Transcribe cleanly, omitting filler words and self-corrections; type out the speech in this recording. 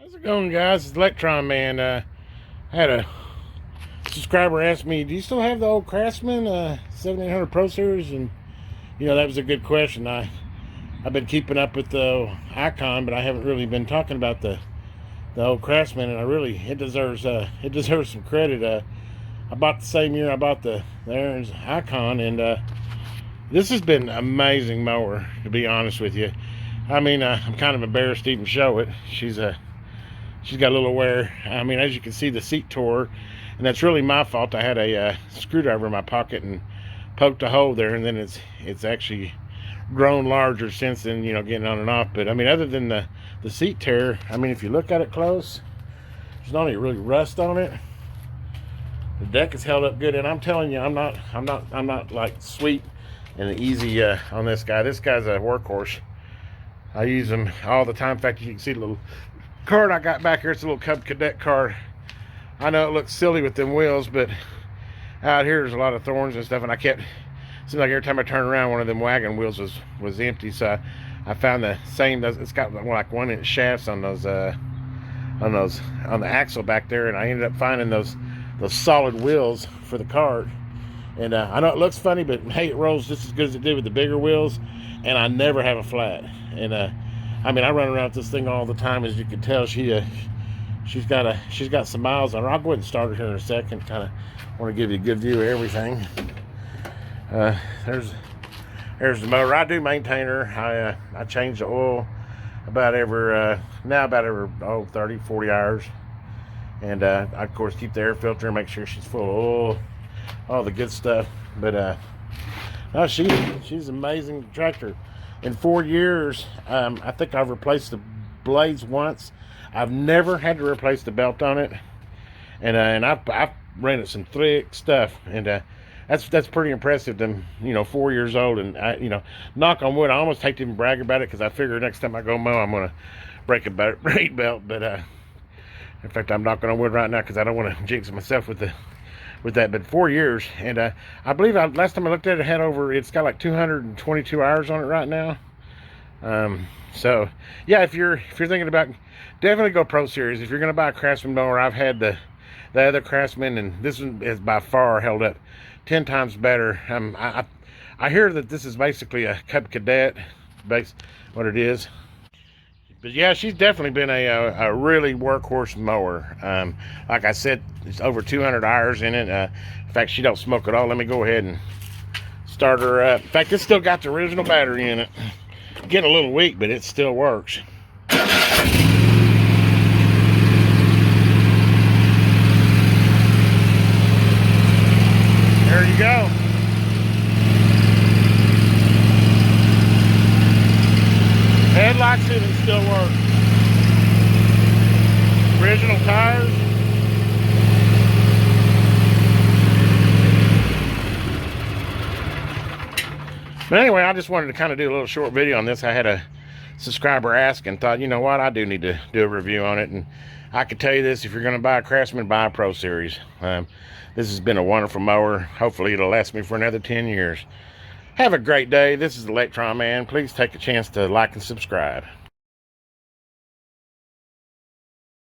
How's it going, guys? It's Electron Man. I had a subscriber ask me, do you still have the old Craftsman 7800 Pro Series? And that was a good question. I've been keeping up with the Icon, but I haven't really been talking about the old Craftsman, and it deserves some credit. I bought the same year I bought the Aaron's Icon, and this has been an amazing mower, to be honest with you. I mean, I'm kind of embarrassed to even show it. She's got a little wear. I mean, as you can see, the seat tore, and that's really my fault. I had a screwdriver in my pocket and poked a hole there, and then it's actually grown larger since then, getting on and off. But I mean, other than the seat tear, I mean, if you look at it close, there's not any really rust on it. The deck is held up good, and I'm telling you, I'm not like sweet and easy on this guy. This guy's a workhorse. I use him all the time. In fact, you can see the little card I got back here. It's a little Cub Cadet card. I know it looks silly with them wheels, but out here there's a lot of thorns and stuff, and it seems like every time I turn around, one of them wagon wheels was empty. So I found the same. It's got like 1-inch shafts on the axle back there, and I ended up finding those solid wheels for the cart. And I know it looks funny, but hey, it rolls just as good as it did with the bigger wheels, and I never have a flat. And I mean, I run around with this thing all the time, as you can tell. She's got some miles on her. I'll go ahead and start her here in a second. Kind of want to give you a good view of everything. There's the motor. I do maintain her. I change the oil about every 30, 40 hours, and I of course keep the air filter and make sure she's full of oil, all the good stuff. But no, she's an amazing tractor. In 4 years, I think I've replaced the blades once. I've never had to replace the belt on it, and I've ran it some thick stuff, and that's pretty impressive. Them 4 years old, and knock on wood, I almost hate to even brag about it, because I figure next time I go mow, I'm gonna break a brake belt. But in fact, I'm knocking on wood right now because I don't want to jinx myself with that. But 4 years, and I believe last time I looked at it, it's got like 222 hours on it right now. So yeah, if you're thinking about, definitely go Pro Series. If you're gonna buy a Craftsman mower, I've had the other Craftsman, and this one is by far held up 10 times better. I hear that this is basically a Cub Cadet, what it is. But yeah, she's definitely been a really workhorse mower. Like I said, it's over 200 hours in it. In fact, she don't smoke at all. Let me go ahead and start her up. In fact, it's still got the original battery in it. Getting a little weak, but it still works. There you go. Headlights even still work. Original tires. But anyway, I just wanted to kind of do a little short video on this. I had a subscriber ask and thought, you know what, I do need to do a review on it. And I could tell you this: if you're going to buy a Craftsman, buy a Pro Series. This has been a wonderful mower. Hopefully it'll last me for another 10 years. Have a great day. This is Electron Man. Please take a chance to like and subscribe.